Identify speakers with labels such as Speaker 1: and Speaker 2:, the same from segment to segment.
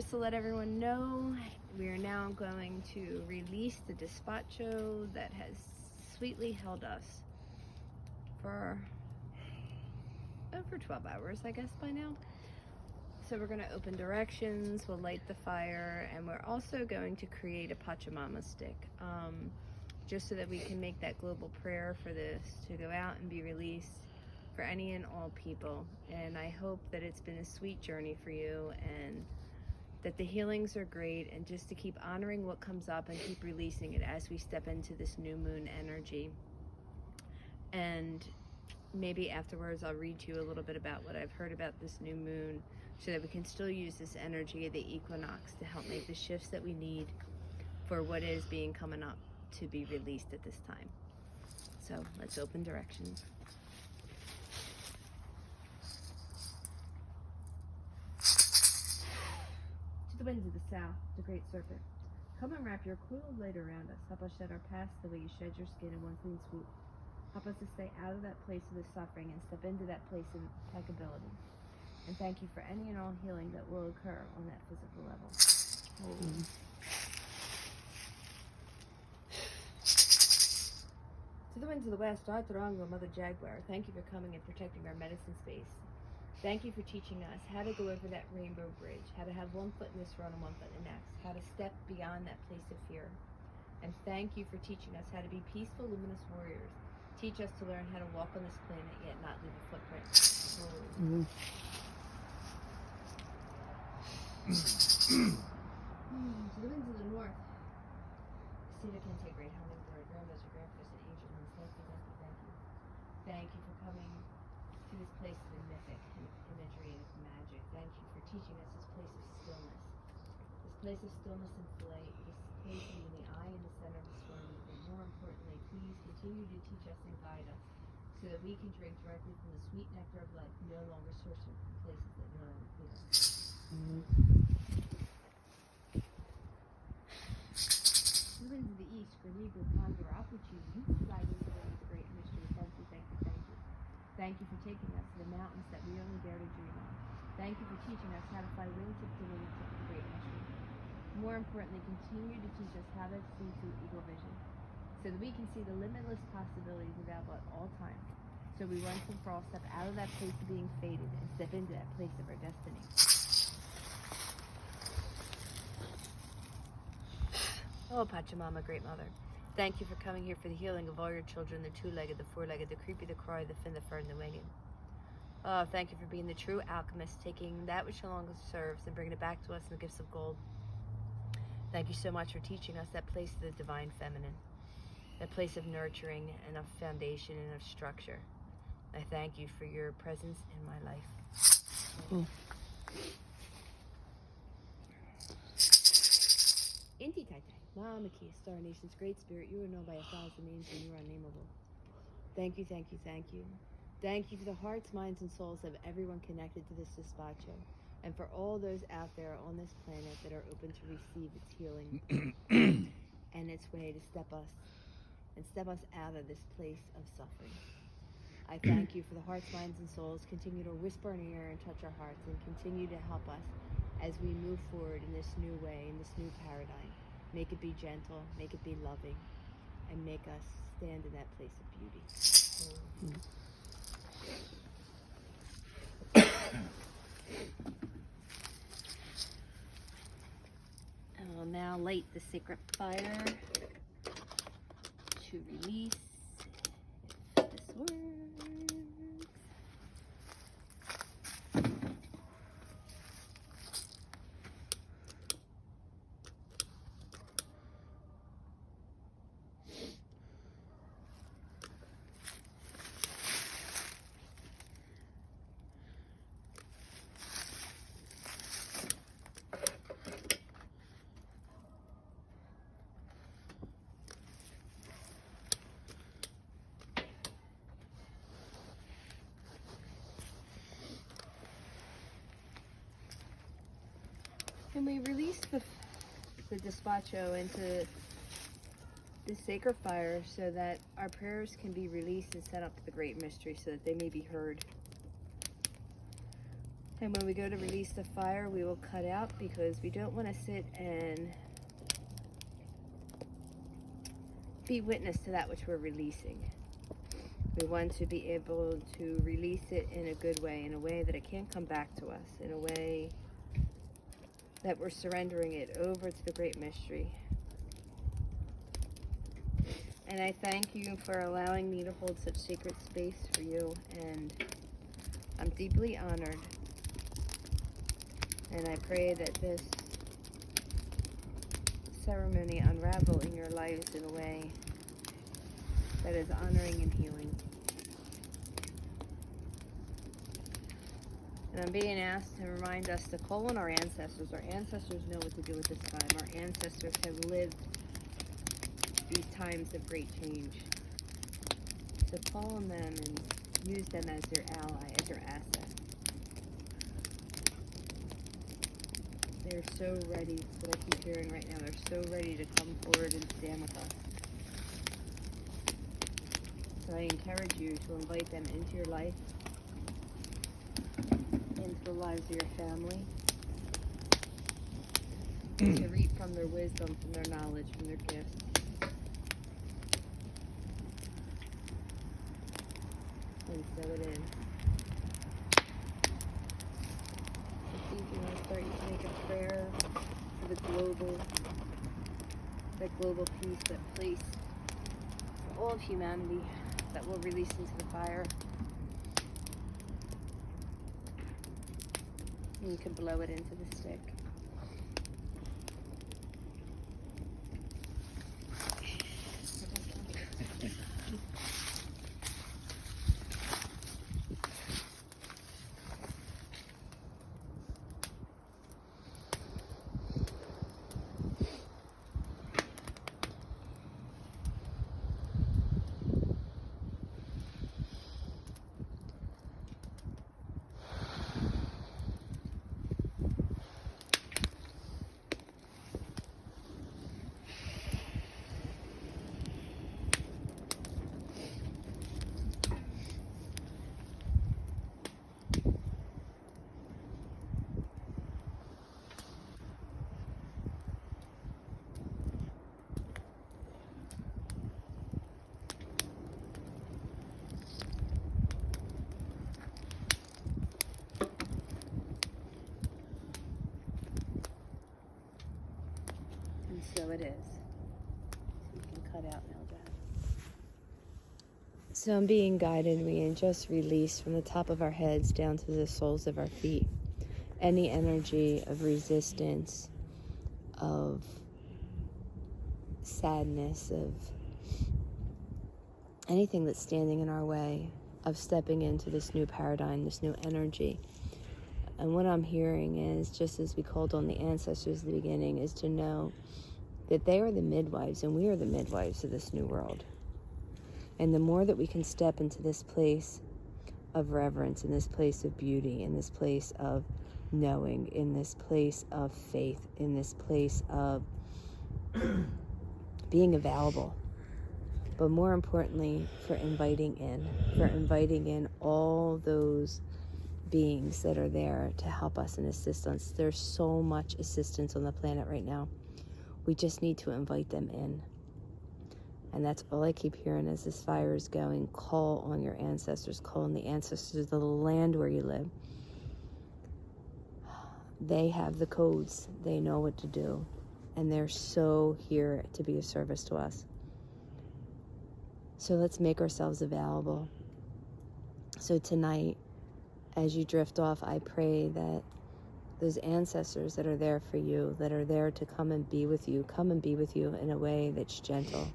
Speaker 1: Just to let everyone know, we are now going to release the Despacho that has sweetly held us for over 12 hours, I guess, by now. So we're going to open directions, we'll light the fire, and we're also going to create a Pachamama stick, just so that we can make that global prayer for this to go out and be released for any and all people. And I hope that it's been a sweet journey for you, and that the healings are great, and just to keep honoring what comes up and keep releasing it as we step into this new moon energy. And maybe afterwards I'll read to you a little bit about what I've heard about this new moon, so that we can still use this energy of the equinox to help make the shifts that we need for what is being coming up to be released at this time. So let's open directions. To the winds of the south, the great serpent, come and wrap your coiled light around us. Help us shed our past the way you shed your skin in one clean swoop. Help us to stay out of that place of the suffering and step into that place of impeccability. And thank you for any and all healing that will occur on that physical level. To the winds of the west, Arthurango, Mother Jaguar, thank you for coming and protecting our medicine space. Thank you for teaching us how to go over that rainbow bridge, how to have one foot in this world and one foot in the next, how to step beyond that place of fear. And thank you for teaching us how to be peaceful, luminous warriors. Teach us to learn how to walk on this planet, yet not leave a footprint. To the winds of the north, Cedar can take great hummingbird, grandmas or grandpas and angel ones. Thank you, thank you, thank you. Thank you for coming to this place of the mythic and imagery and magic. Thank you for teaching us this place of stillness. This place of stillness and flight, this place of being the eye in the center of the storm. But more importantly, please continue to teach us and guide us, so that we can drink directly from the sweet nectar of life, no longer sourced from places that no longer feed us. To the winds of the east, Garibu, Condor, Apuchi, you guide into this great mystery. Thank you, thank you, thank you. Thank you for taking us to the mountains that we only dare to dream of. Thank you for teaching us how to fly wingtip to wingtip of the great mystery. More importantly, continue to teach us how to see through eagle vision, so that we can see the limitless possibilities available at all times. So we once and for all step out of that place of being fated and step into that place of our destiny. Oh, Pachamama, Great Mother, thank you for coming here for the healing of all your children, the two-legged, the four-legged, the creepy, the cry, the fin, the fern, the winged. Oh, thank you for being the true alchemist, taking that which no longer serves and bringing it back to us in the gifts of gold. Thank you so much for teaching us that place of the divine feminine, that place of nurturing and of foundation and of structure. I thank you for your presence in my life. Inti Taitai, Ma'amaki, Star Nation's Great Spirit, you are known by 1,000 names and you are unnameable. Thank you, thank you, thank you. Thank you for the hearts, minds, and souls of everyone connected to this Despacho, and for all those out there on this planet that are open to receive its healing and its way to step us out of this place of suffering. I thank you for the hearts, minds, and souls. Continue to whisper in our ear and touch our hearts, and continue to help us as we move forward in this new way, in this new paradigm. Make it be gentle, make it be loving, and make us stand in that place of beauty. I will now light the sacred fire to release, if this works. And we release the Despacho into the sacred fire so that our prayers can be released and set up to the great mystery so that they may be heard. And when we go to release the fire, we will cut out, because we don't want to sit and be witness to that which we're releasing. We want to be able to release it in a good way, in a way that it can't come back to us, in a way that we're surrendering it over to the great mystery. And I thank you for allowing me to hold such sacred space for you, and I'm deeply honored. And I pray that this ceremony unravel in your lives in a way that is honoring and healing. And I'm being asked to remind us to call on our ancestors. Our ancestors know what to do at this time. Our ancestors have lived these times of great change. So call on them and use them as your ally, as your asset. They're so ready, what I keep hearing right now, they're so ready to come forward and stand with us. So I encourage you to invite them into your life, into the lives of your family, to reap from their wisdom, from their knowledge, from their gifts. And so it is. So if you want to start, you can make a prayer for that global peace, that place for all of humanity that will release into the fire. And you can blow it into the stick. So it is. So you can cut out now, Dad. So I'm being guided. We can just release from the top of our heads down to the soles of our feet any energy of resistance, of sadness, of anything that's standing in our way of stepping into this new paradigm, this new energy. And what I'm hearing is, just as we called on the ancestors at the beginning, is to know that they are the midwives and we are the midwives of this new world. And the more that we can step into this place of reverence, in this place of beauty, in this place of knowing, in this place of faith, in this place of being available, but more importantly, for inviting in all those beings that are there to help us and assist us. There's so much assistance on the planet right now. We just need to invite them in. And that's all I keep hearing as this fire is going. Call on your ancestors. Call on the ancestors of the land where you live. They have the codes. They know what to do. And they're so here to be of service to us. So let's make ourselves available. So tonight, as you drift off, I pray that those ancestors that are there for you, that are there to come and be with you in a way that's gentle,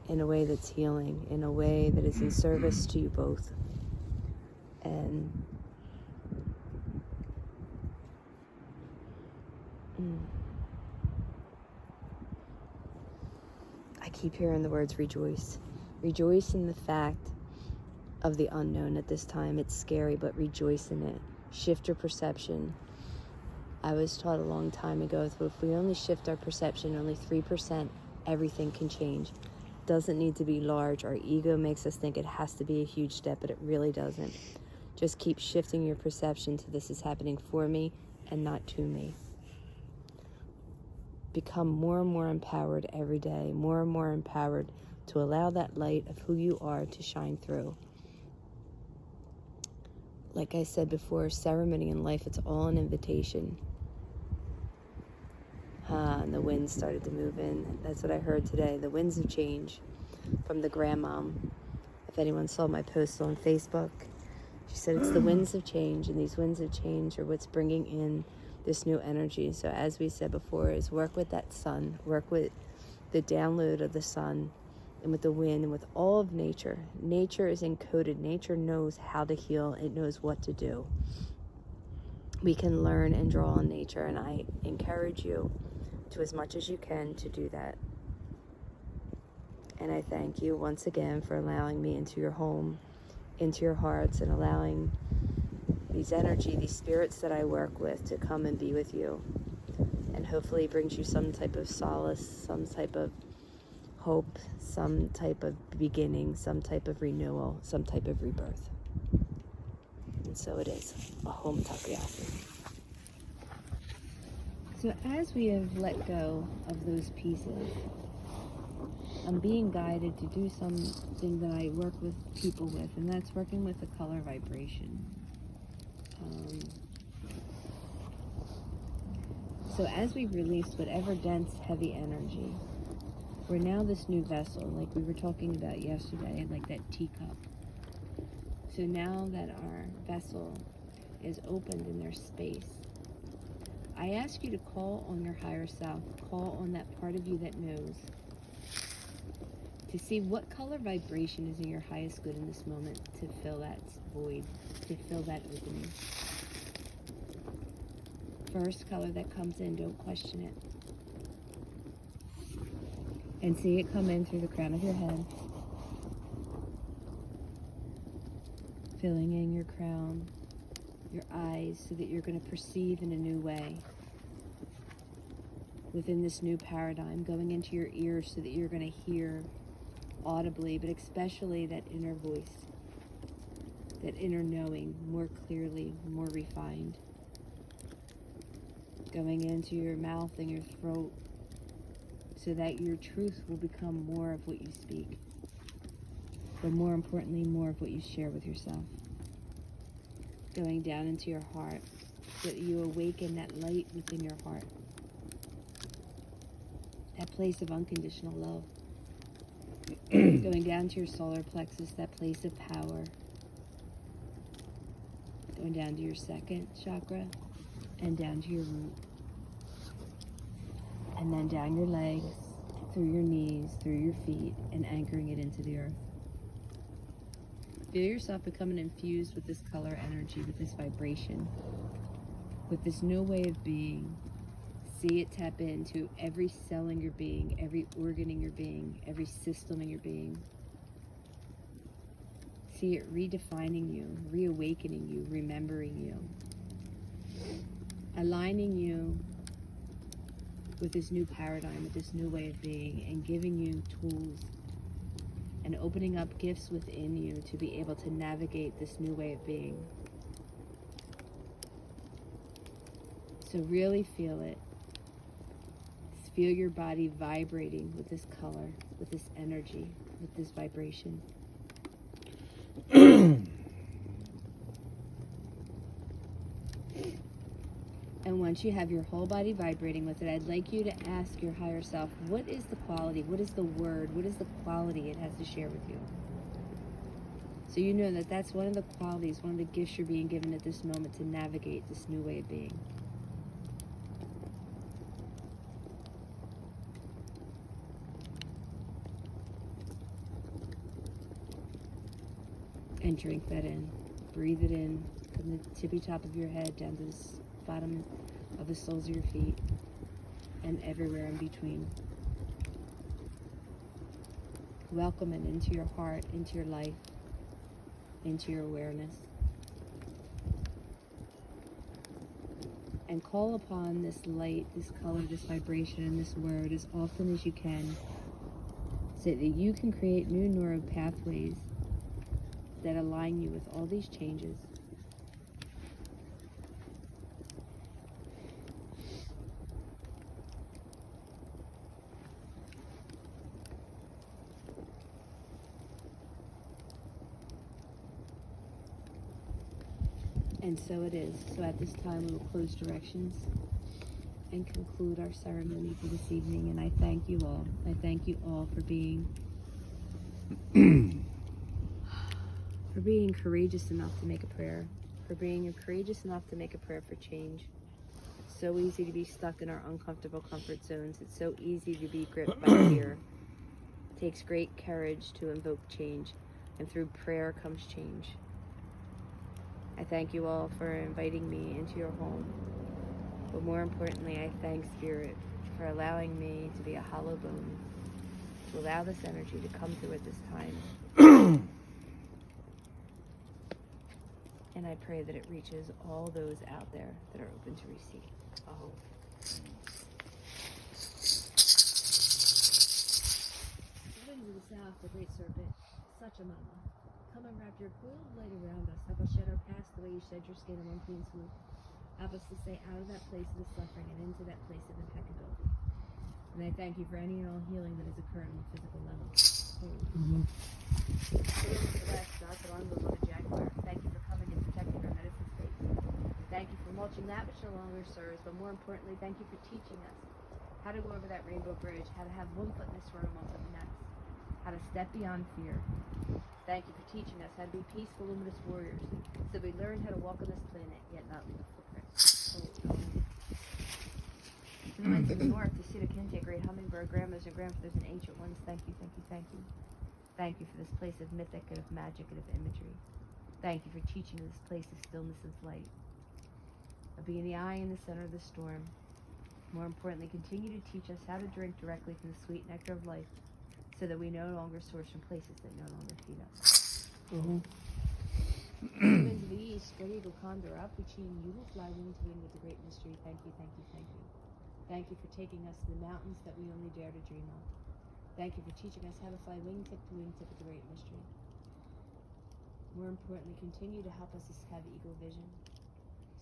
Speaker 1: in a way that's healing, in a way that is in service to you both. And I keep hearing the words rejoice. Rejoice in the fact of the unknown at this time. It's scary, but rejoice in it. Shift your perception. I was taught a long time ago that if we only shift our perception only 3%, everything can change. Doesn't need to be large. Our ego makes us think it has to be a huge step, but it really doesn't.
Speaker 2: Just keep shifting your perception to this is happening for me and not to me. Become more and more empowered every day, more and more empowered to allow that light of who you are to shine through. Like I said before, ceremony in life, it's all an invitation. And the winds started to move in. That's what I heard today. The winds of change from the grandmom. If anyone saw my post on Facebook, she said it's the winds of change, and these winds of change are what's bringing in this new energy. So as we said before, is work with that sun, work with the download of the sun, and with the wind, and with all of nature. Nature is encoded. Nature knows how to heal. It knows what to do. We can learn and draw on nature, and I encourage you to, as much as you can, to do that. And I thank you once again for allowing me into your home, into your hearts, and allowing these these spirits that I work with to come and be with you. And hopefully it brings you some type of solace, some type of hope, some type of beginning, some type of renewal, some type of rebirth. And so it is. Ahom Takoyaki.
Speaker 1: So as we have let go of those pieces, I'm being guided to do something that I work with people with, and that's working with the color vibration. So as we've released whatever dense, heavy energy, we're now this new vessel, like we were talking about yesterday, like that teacup. So now that our vessel is opened in their space, I ask you to call on your higher self, call on that part of you that knows, to see what color vibration is in your highest good in this moment to fill that void, to fill that opening. First color that comes in, don't question it. And see it come in through the crown of your head, filling in your crown, your eyes, so that you're going to perceive in a new way within this new paradigm, going into your ears so that you're going to hear audibly, but especially that inner voice, that inner knowing more clearly, more refined, going into your mouth and your throat so that your truth will become more of what you speak, but more importantly, more of what you share with yourself, going down into your heart so that you awaken that light within your heart, that place of unconditional love, going down to your solar plexus, that place of power, going down to your second chakra, and down to your root, and then down your legs, through your knees, through your feet, and anchoring it into the earth. Feel yourself becoming infused with this color energy, with this vibration, with this new way of being. See it tap into every cell in your being, every organ in your being, every system in your being. See it redefining you, reawakening you, remembering you, aligning you with this new paradigm, with this new way of being, and giving you tools and opening up gifts within you to be able to navigate this new way of being. So really feel it. Feel your body vibrating with this color, with this energy, with this vibration. And once you have your whole body vibrating with it, I'd like you to ask your higher self, what is the quality, what is the word, what is the quality it has to share with you? So you know that that's one of the qualities, one of the gifts you're being given at this moment to navigate this new way of being. And drink that in. Breathe it in from the tippy top of your head down to the bottom of the soles of your feet and everywhere in between. Welcome it into your heart, into your life, into your awareness. And call upon this light, this color, this vibration, and this word as often as you can so that you can create new neural pathways that align you with all these changes
Speaker 2: And so it is. So at this time, we will close directions and conclude our ceremony for this evening. And I thank you all. I thank you all for being courageous enough to make a prayer, for being courageous enough to make a prayer for change. It's so easy to be stuck in our uncomfortable comfort zones. It's so easy to be gripped by fear. It takes great courage to invoke change, and through prayer comes change. I thank you all for inviting me into your home. But more importantly, I thank Spirit for allowing me to be a hollow bone, to allow this energy to come through at this time. And I pray that it reaches all those out there that are open to receive. Oh. Winds of the south, the great serpent, such a mama. Come and wrap your cool light around us. Help us shed our past the way you shed your skin in one clean swoop. Help us to stay out of that place of the suffering and into that place of impeccability. And I thank you for any and all healing that is occurring on a physical level. Thank you for coming and protecting our medicine space. Thank you for mulching that which no longer serves, but more importantly, thank you for teaching us how to go over that rainbow bridge, how to have one foot in this room, one foot in the next, how to step beyond fear. Thank you for teaching us how to be peaceful, luminous warriors, so we learn how to walk on this planet, yet not leave a footprint. To the winds of the north, the Cedar Kente, great hummingbird, grandmothers and grandfathers and ancient ones, thank you, thank you, thank you. Thank you for this place of mythic and of magic and of imagery. Thank you for teaching this place of stillness and flight, of being the eye in the center of the storm. More importantly, continue to teach us how to drink directly from the sweet nectar of life, so that we no longer source from places that no longer feed us. Winds of the east, spread eagle, condor up, Uchin, you will fly wing to wing with the great mystery. Thank you, thank you, thank you. Thank you for taking us to the mountains that we only dare to dream of. Thank you for teaching us how to fly wingtip to wingtip with the great mystery. More importantly, continue to help us have eagle vision,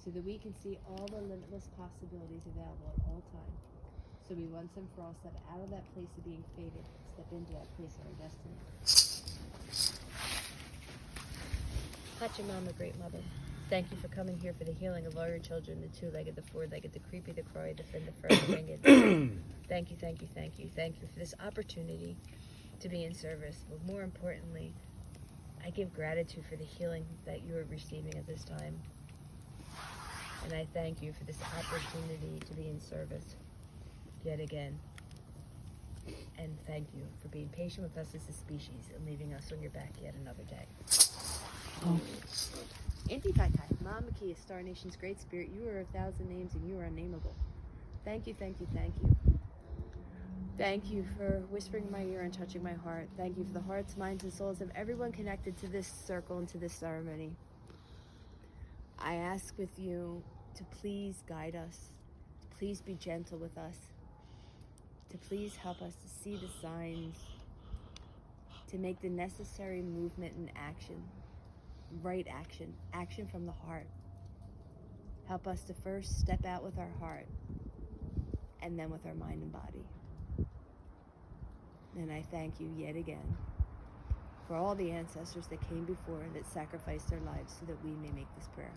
Speaker 2: so that we can see all the limitless possibilities available at all times. So we once and for all step out of that place of being fated, step into that place of our destiny. Pachamama, great mother, thank you for coming here for the healing of all your children, the two-legged, the four-legged, the creepy, the croy, the fin, the fur, the winged. Thank you, thank you, thank you. Thank you for this opportunity to be in service. But more importantly, I give gratitude for the healing that you are receiving at this time. And I thank you for this opportunity to be in service yet again. And thank you for being patient with us as a species and leaving us on your back yet another day. Inti Tai Tai, Ma Makia, Star Nation's great spirit, you are 1,000 names and you are unnameable. Thank you, thank you, thank you. Thank you for whispering in my ear and touching my heart. Thank you for the hearts, minds, and souls of everyone connected to this circle and to this ceremony. I ask with you to please guide us, to please be gentle with us, to please help us to see the signs, to make the necessary movement and action, right action, action from the heart. Help us to first step out with our heart and then with our mind and body. And I thank you yet again for all the ancestors that came before, that sacrificed their lives so that we may make this prayer.